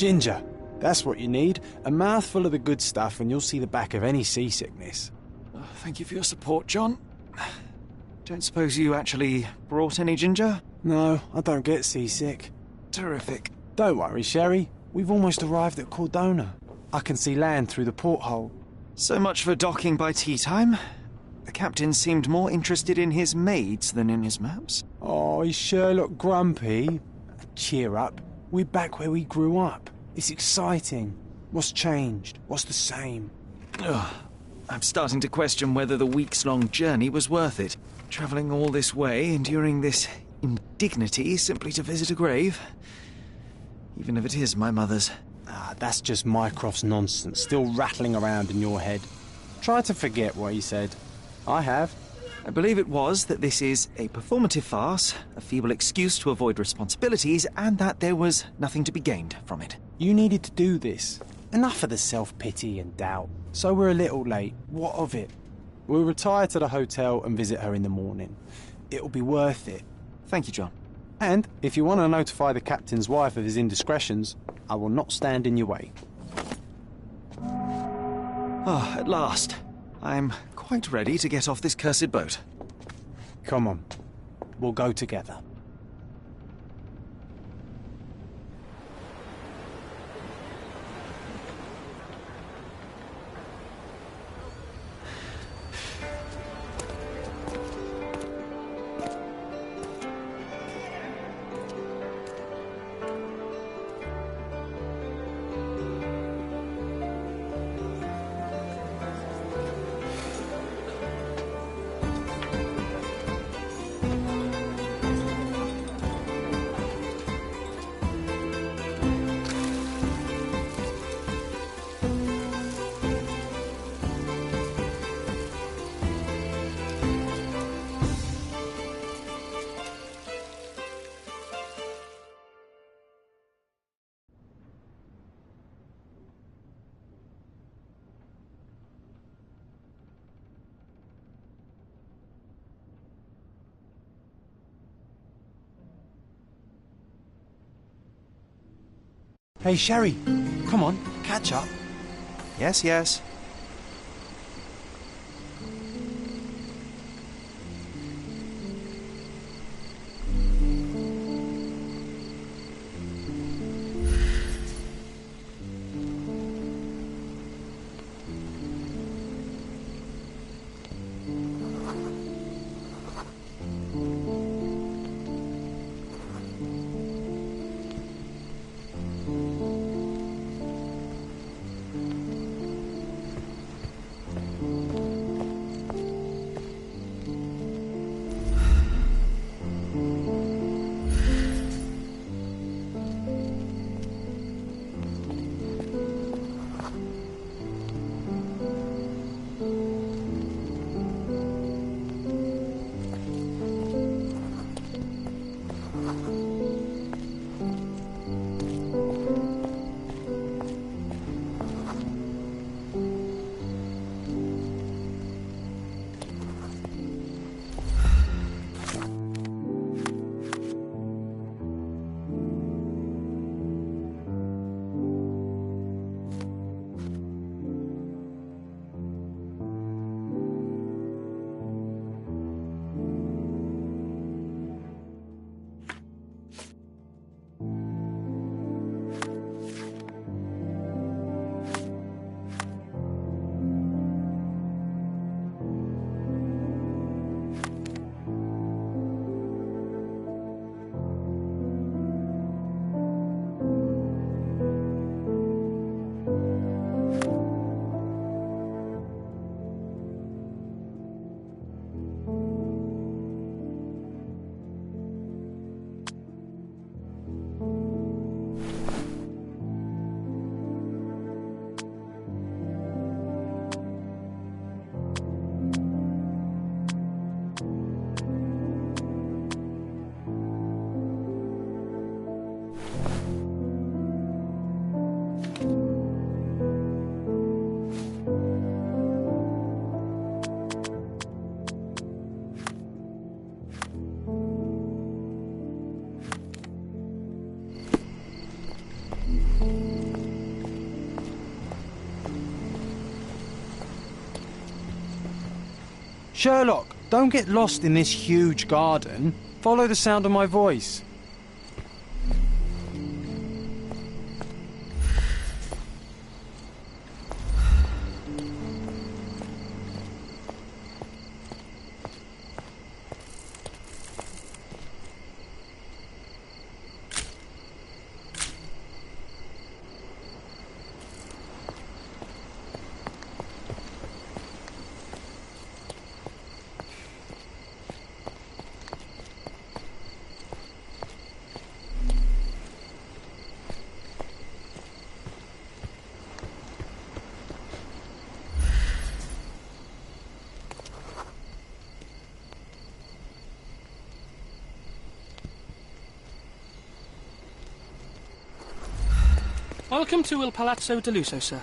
Ginger. That's what you need. A mouthful of the good stuff and you'll see the back of any seasickness. Oh, thank you for your support, John. Don't suppose you actually brought any ginger? No, I don't get seasick. Terrific. Don't worry, Sherry. We've almost arrived at Cordona. I can see land through the porthole. So much for docking by tea time. The captain seemed more interested in his maids than in his maps. Oh, is Sherlock grumpy? Cheer up. We're back where we grew up. It's exciting. What's changed? What's the same? Ugh. I'm starting to question whether the weeks-long journey was worth it. Travelling all this way, enduring this indignity simply to visit a grave. Even if it is my mother's. Ah, that's just Mycroft's nonsense, still rattling around in your head. Try to forget what he said. I have. I believe it was that this is a performative farce, a feeble excuse to avoid responsibilities, and that there was nothing to be gained from it. You needed to do this. Enough of the self-pity and doubt. So we're a little late. What of it? We'll retire to the hotel and visit her in the morning. It'll be worth it. Thank you, John. And if you want to notify the captain's wife of his indiscretions, I will not stand in your way. Ah, at last. I'm quite ready to get off this cursed boat. Come on. We'll go together. Hey, Sherry, come on, catch up. Yes, yes. Sherlock, don't get lost in this huge garden. Follow the sound of my voice. Welcome to Il Palazzo de Lusso, sir.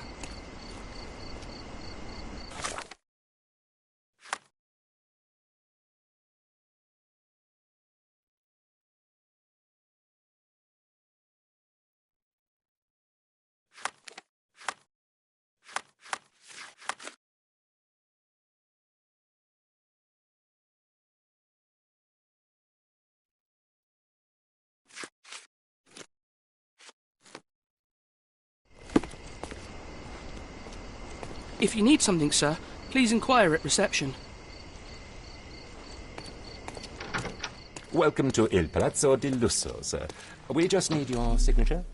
If you need something, sir, please inquire at reception. Welcome to Il Palazzo di Lusso, sir. We just need your signature.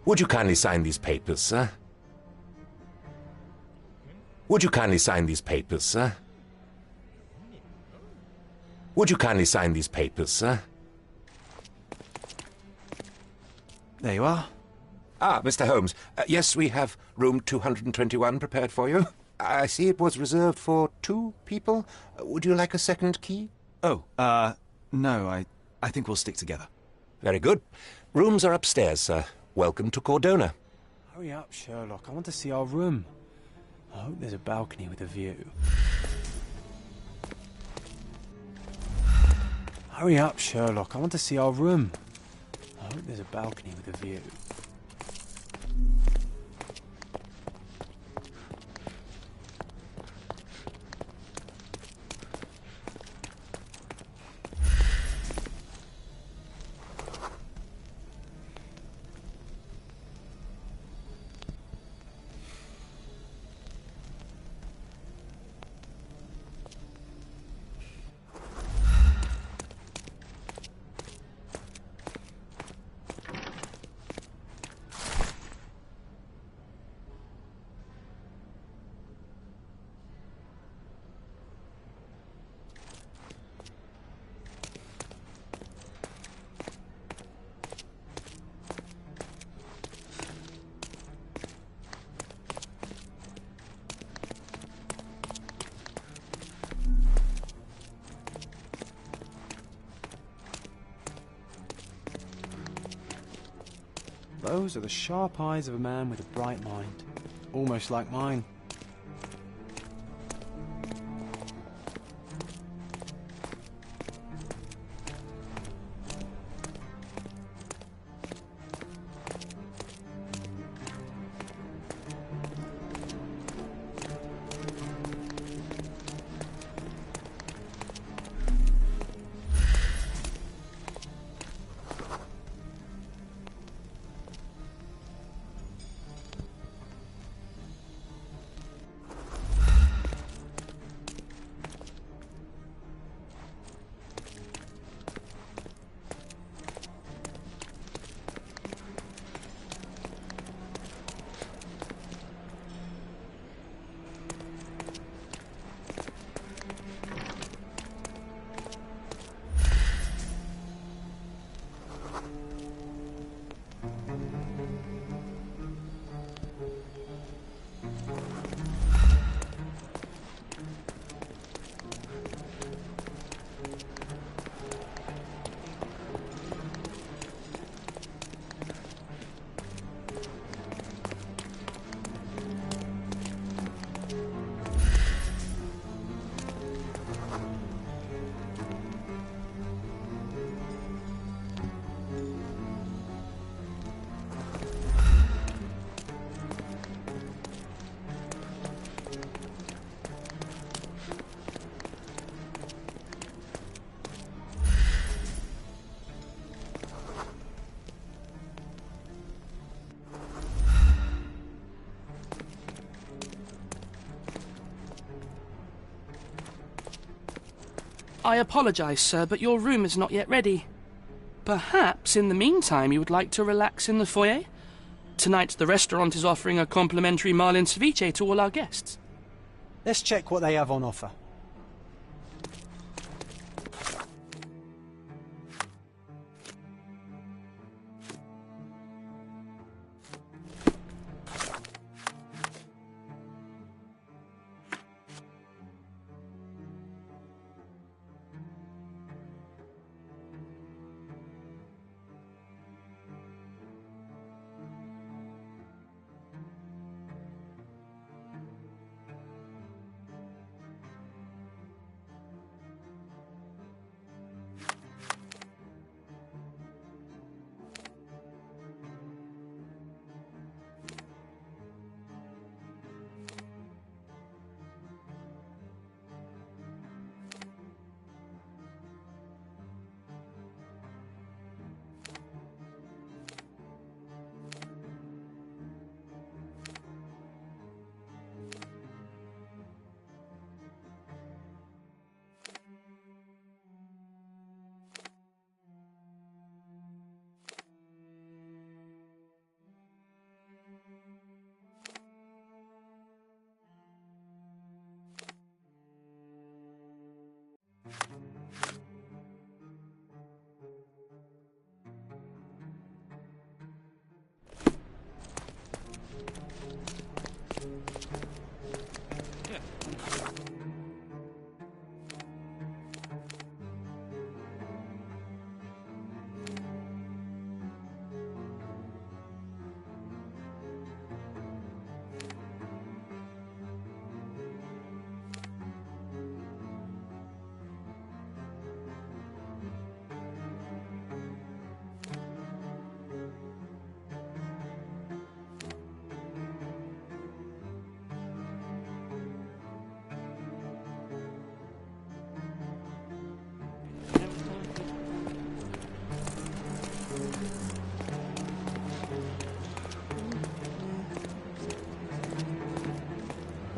Would you kindly sign these papers, sir? Would you kindly sign these papers, sir? Would you kindly sign these papers, sir? There you are. Ah, Mr. Holmes. Yes, we have room 221 prepared for you. I see it was reserved for 2 people. Would you like a second key? Oh, no, I think we'll stick together. Very good. Rooms are upstairs, sir. Welcome to Cordona. Hurry up, Sherlock. I want to see our room. I hope there's a balcony with a view. Hurry up, Sherlock. I want to see our room. I hope there's a balcony with a view. Those are the sharp eyes of a man with a bright mind. Almost like mine. I apologize, sir, but your room is not yet ready. Perhaps, in the meantime, you would like to relax in the foyer? Tonight, the restaurant is offering a complimentary marlin ceviche to all our guests. Let's check what they have on offer.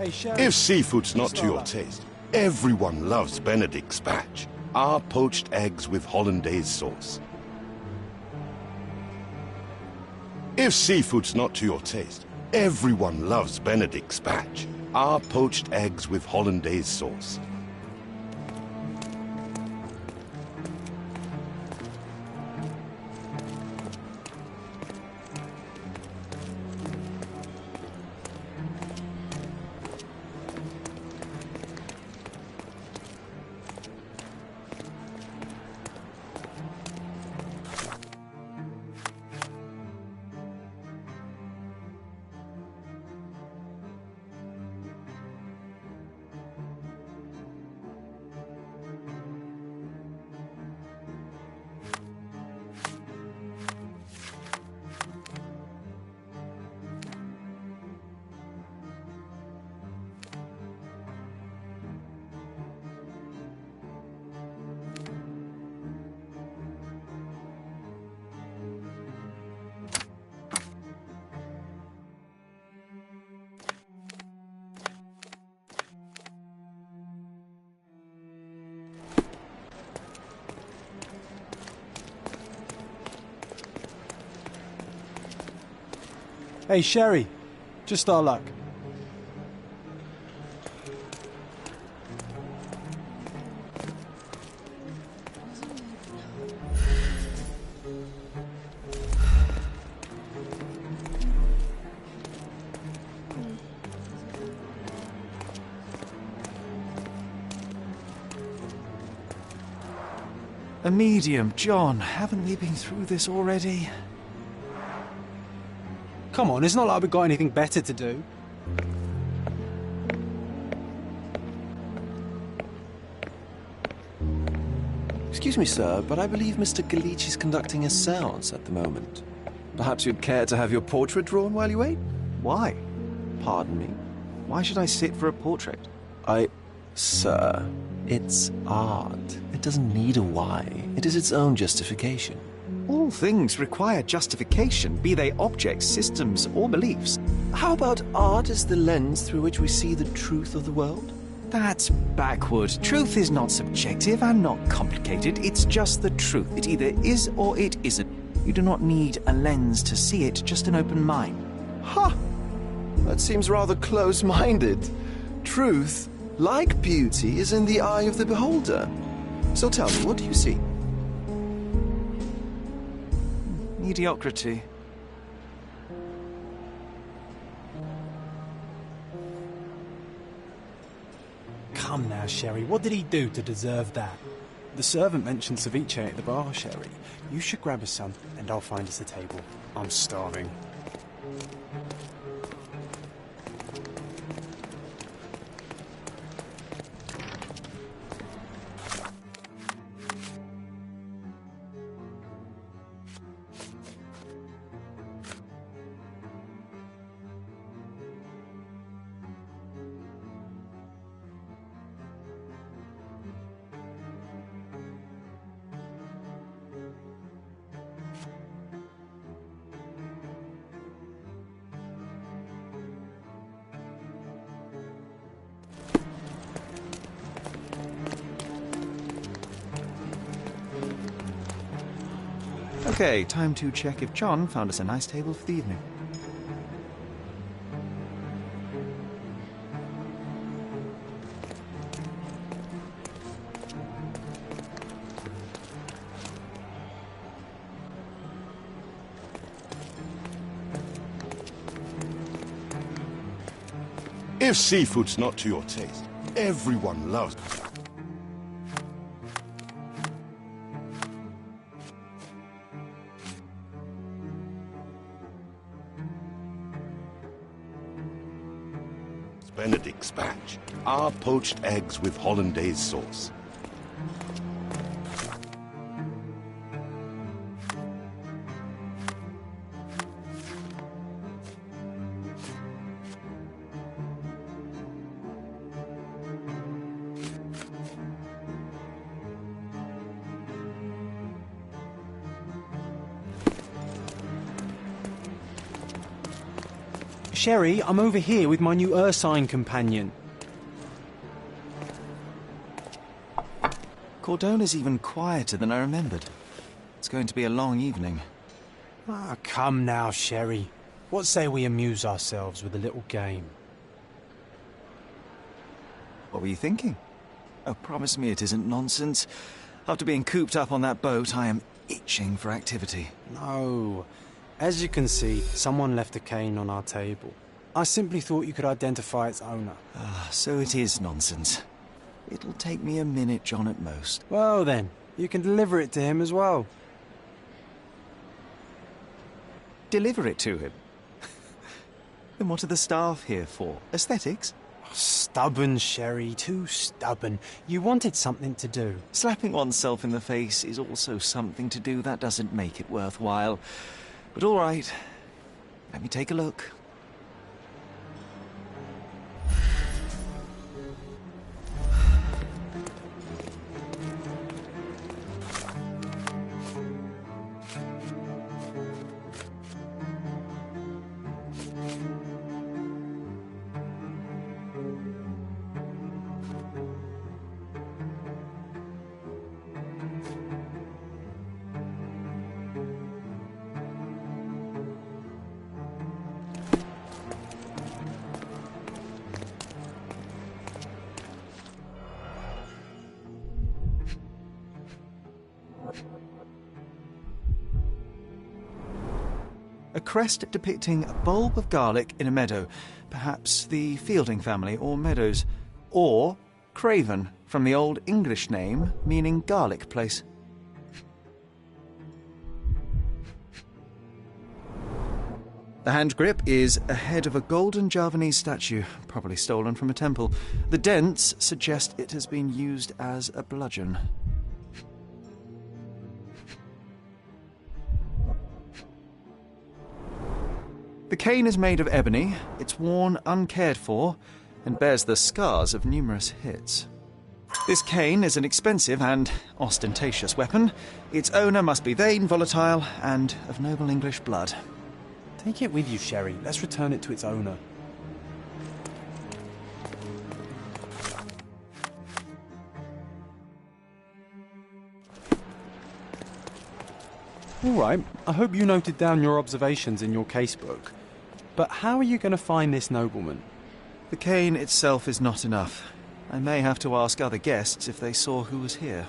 Hey, Sherry. If seafood's not to your Starla. taste, everyone loves Benedict's batch. Our poached eggs with hollandaise sauce. If seafood's not to your taste, everyone loves Benedict's batch. Our poached eggs with hollandaise sauce. Hey, Sherry. Just our luck. A medium, John. Haven't we been through this already? Come on, it's not like we've got anything better to do. Excuse me, sir, but I believe Mr. Galici is conducting a séance at the moment. Perhaps you'd care to have your portrait drawn while you wait? Why? Pardon me? Why should I sit for a portrait? Sir, it's art. It doesn't need a why. It is its own justification. All things require justification, be they objects, systems, or beliefs. How about art as the lens through which we see the truth of the world? That's backward. Truth is not subjective and not complicated. It's just the truth. It either is or it isn't. You do not need a lens to see it, just an open mind. Ha! That seems rather close-minded. Truth, like beauty, is in the eye of the beholder. So tell me, what do you see? Mediocrity. Come now, Sherry. What did he do to deserve that? The servant mentioned ceviche at the bar, Sherry. You should grab us some, and I'll find us a table. I'm starving. Okay, time to check if John found us a nice table for the evening. If seafood's not to your taste, everyone loves. Benedict's batch. Our poached eggs with hollandaise sauce. Sherry, I'm over here with my new Ursine companion. Cordona's even quieter than I remembered. It's going to be a long evening. Ah, come now, Sherry. What say we amuse ourselves with a little game? What were you thinking? Oh, promise me it isn't nonsense. After being cooped up on that boat, I am itching for activity. No. As you can see, someone left a cane on our table. I simply thought you could identify its owner. Ah, so it is nonsense. It'll take me a minute, John, at most. Well then, you can deliver it to him as well. Deliver it to him? Then what are the staff here for? Aesthetics? Stubborn, Sherry, too stubborn. You wanted something to do. Slapping oneself in the face is also something to do. That doesn't make it worthwhile. But all right, let me take a look. A crest depicting a bulb of garlic in a meadow, perhaps the Fielding family or Meadows, or Craven, from the Old English name meaning garlic place. The hand grip is a head of a golden Javanese statue, probably stolen from a temple. The dents suggest it has been used as a bludgeon. The cane is made of ebony, it's worn uncared for, and bears the scars of numerous hits. This cane is an expensive and ostentatious weapon. Its owner must be vain, volatile, and of noble English blood. Take it with you, Sherry. Let's return it to its owner. All right, I hope you noted down your observations in your casebook. But how are you going to find this nobleman? The cane itself is not enough. I may have to ask other guests if they saw who was here.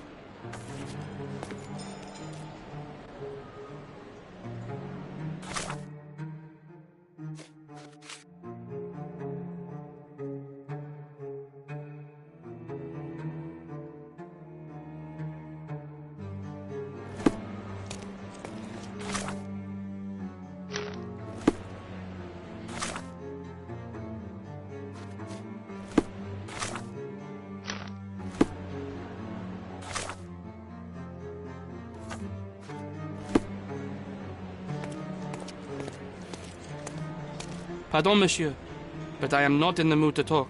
Pardon, monsieur, but I am not in the mood to talk.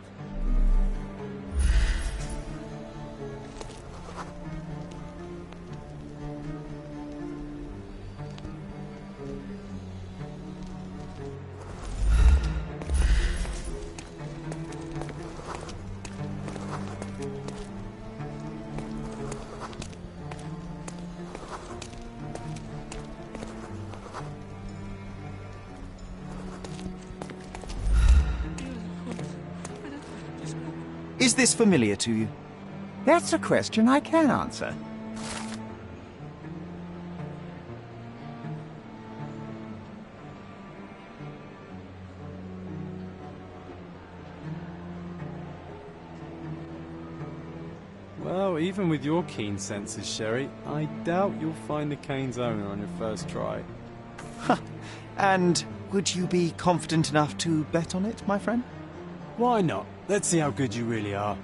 Is this familiar to you? That's a question I can answer. Well, even with your keen senses, Sherry, I doubt you'll find the cane's owner on your first try. And would you be confident enough to bet on it, my friend? Why not? Let's see how good you really are.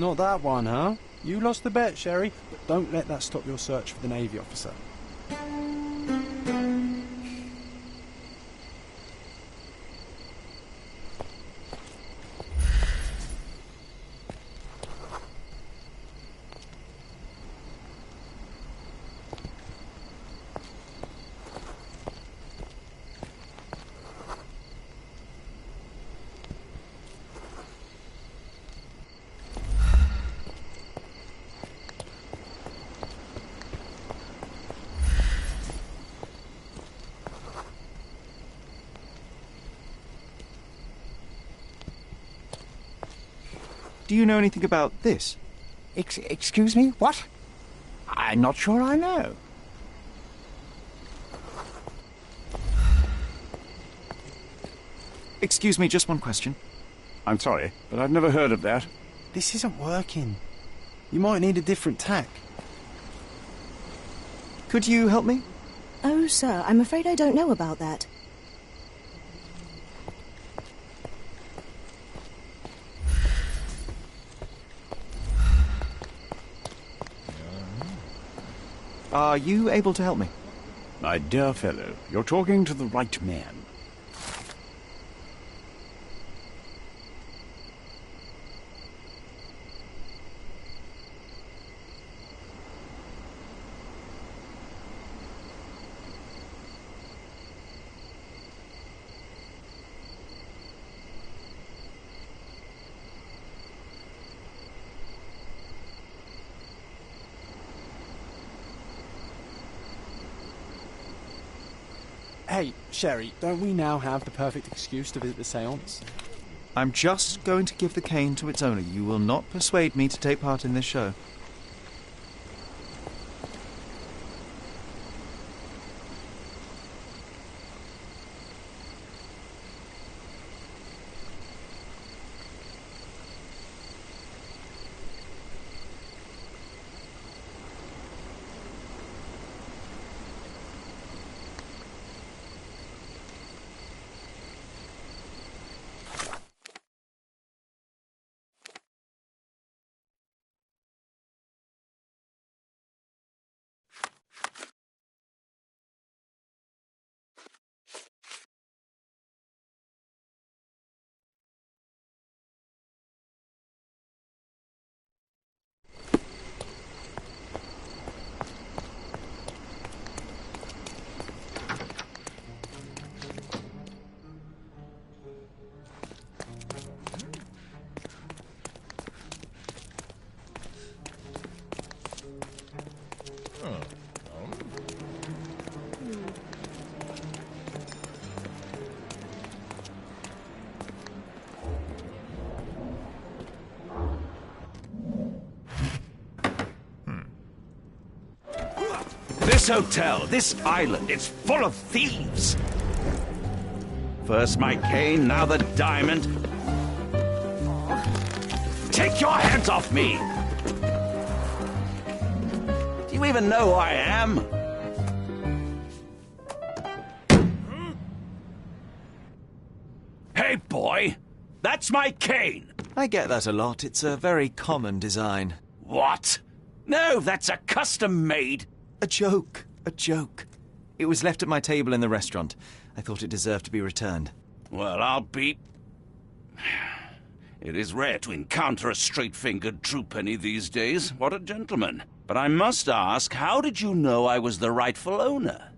Not that one, huh? You lost the bet, Sherry, but don't let that stop your search for the Navy officer. Do you know anything about this? Excuse me? What? I'm not sure I know. Excuse me, just one question. I'm sorry, but I've never heard of that. This isn't working. You might need a different tack. Could you help me? Oh, sir, I'm afraid I don't know about that. Are you able to help me? My dear fellow, you're talking to the right man. Hey, Sherry, don't we now have the perfect excuse to visit the séance? I'm just going to give the cane to its owner. You will not persuade me to take part in this show. This hotel, this island, it's full of thieves. First my cane, now the diamond. Take your hands off me! Do you even know who I am? Hey, boy! That's my cane! I get that a lot. It's a very common design. What? No, that's a custom-made... A joke. A joke. It was left at my table in the restaurant. I thought it deserved to be returned. Well, I'll be... It is rare to encounter a straight-fingered true penny these days. What a gentleman. But I must ask, how did you know I was the rightful owner?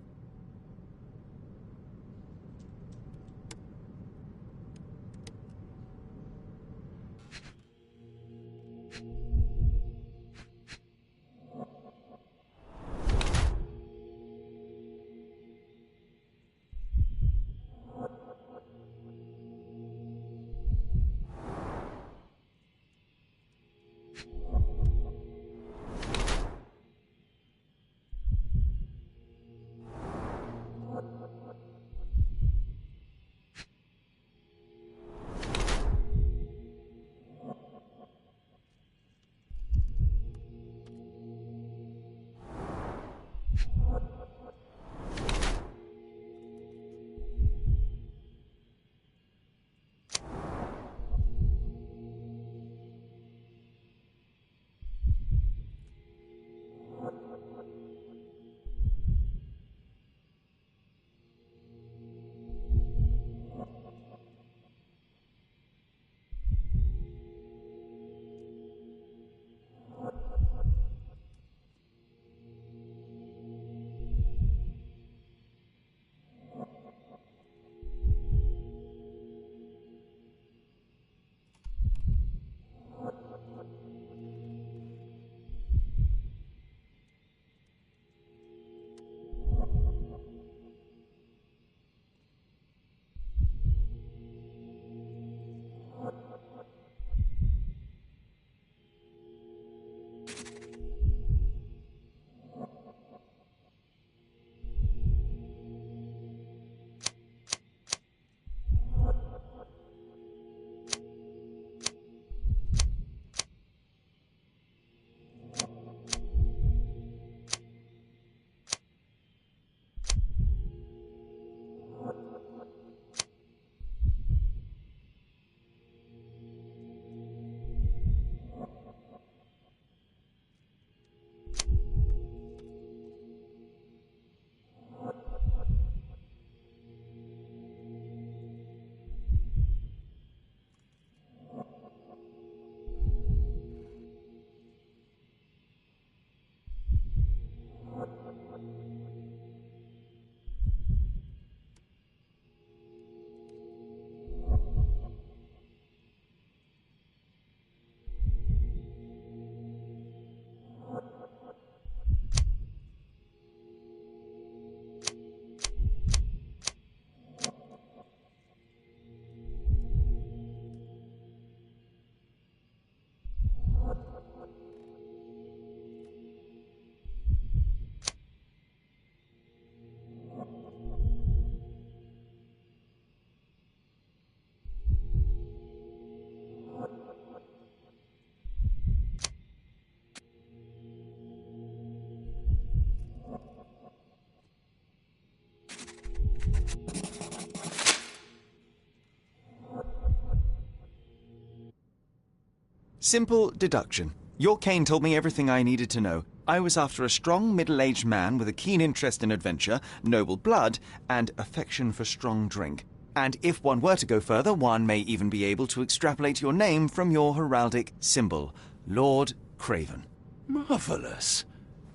Simple deduction. Your cane told me everything I needed to know. I was after a strong, middle-aged man with a keen interest in adventure, noble blood, and affection for strong drink. And if one were to go further, one may even be able to extrapolate your name from your heraldic symbol, Lord Craven. Marvellous.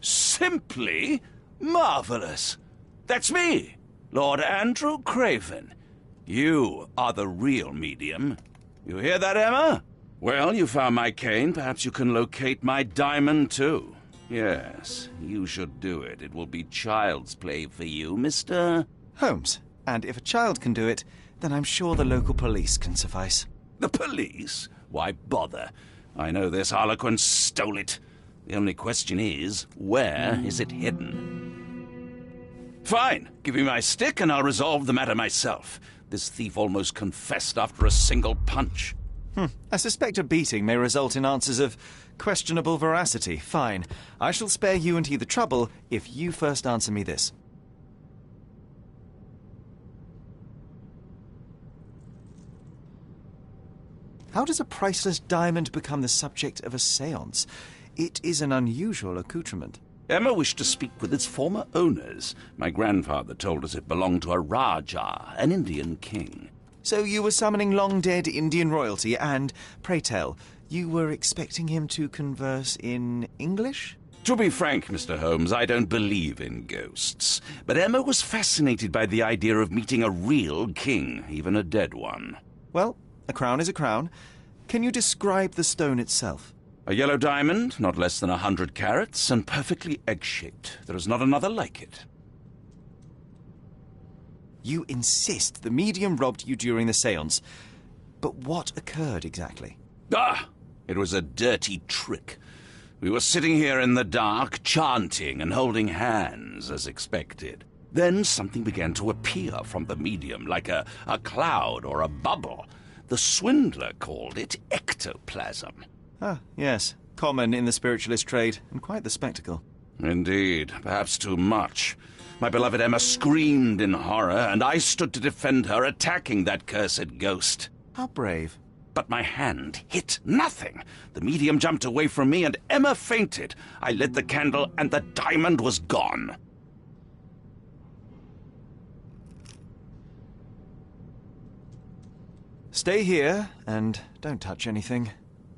Simply marvellous. That's me, Lord Andrew Craven. You are the real medium. You hear that, Emma? Well, you found my cane. Perhaps you can locate my diamond, too. Yes, you should do it. It will be child's play for you, Mr. Holmes. And if a child can do it, then I'm sure the local police can suffice. The police? Why bother? I know this harlequin stole it. The only question is, where is it hidden? Fine. Give me my stick and I'll resolve the matter myself. This thief almost confessed after a single punch. I suspect a beating may result in answers of questionable veracity. Fine. I shall spare you and he the trouble if you first answer me this. How does a priceless diamond become the subject of a séance? It is an unusual accoutrement. Emma wished to speak with its former owners. My grandfather told us it belonged to a Rajah, an Indian king. So you were summoning long-dead Indian royalty, and, pray tell, you were expecting him to converse in English? To be frank, Mr. Holmes, I don't believe in ghosts. But Emma was fascinated by the idea of meeting a real king, even a dead one. Well, a crown is a crown. Can you describe the stone itself? A yellow diamond, not less than 100 carats, and perfectly egg-shaped. There is not another like it. You insist the medium robbed you during the séance. But what occurred exactly? It was a dirty trick. We were sitting here in the dark, chanting and holding hands, as expected. Then something began to appear from the medium, like a cloud or a bubble. The swindler called it ectoplasm. Ah, yes. Common in the spiritualist trade, and quite the spectacle. Indeed, perhaps too much. My beloved Emma screamed in horror, and I stood to defend her, attacking that cursed ghost. How brave. But my hand hit nothing. The medium jumped away from me, and Emma fainted. I lit the candle, and the diamond was gone. Stay here, and don't touch anything.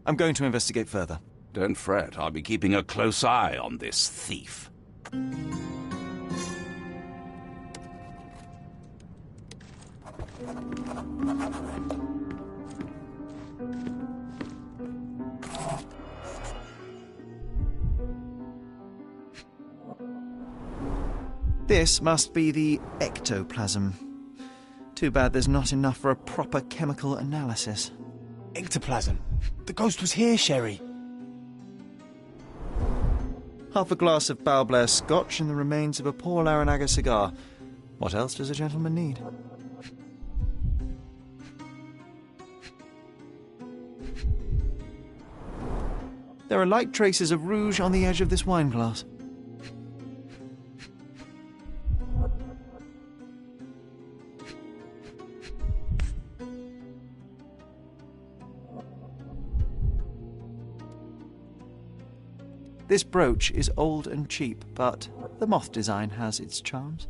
I'm going to investigate further. Don't fret. I'll be keeping a close eye on this thief. This must be the ectoplasm. Too bad there's not enough for a proper chemical analysis. Ectoplasm. The ghost was here, Sherry. Half a glass of Balblair scotch and the remains of a Paul Aranaga cigar. What else does a gentleman need? There are light traces of rouge on the edge of this wine glass. This brooch is old and cheap, but the moth design has its charms.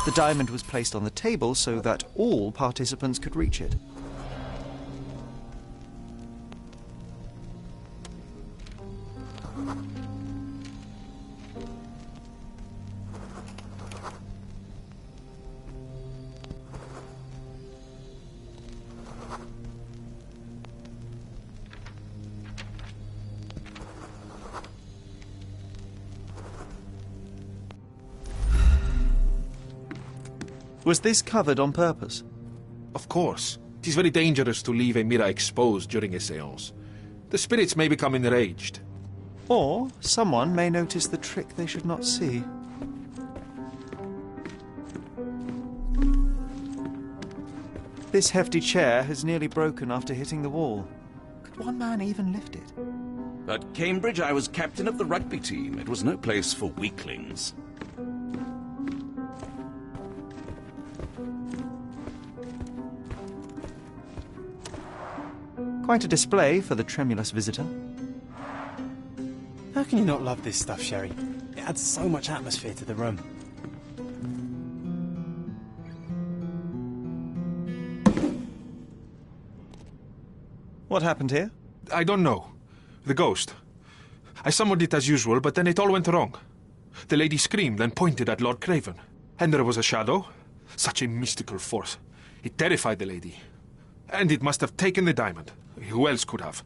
The diamond was placed on the table so that all participants could reach it. Was this covered on purpose? Of course. It is very dangerous to leave a mirror exposed during a séance. The spirits may become enraged. Or someone may notice the trick they should not see. This hefty chair has nearly broken after hitting the wall. Could one man even lift it? At Cambridge, I was captain of the rugby team. It was no place for weaklings. Quite a display for the tremulous visitor. How can you not love this stuff, Sherry? It adds so much atmosphere to the room. What happened here? I don't know. The ghost. I summoned it as usual, but then it all went wrong. The lady screamed and pointed at Lord Craven. And there was a shadow. Such a mystical force. It terrified the lady. And it must have taken the diamond. Who else could have?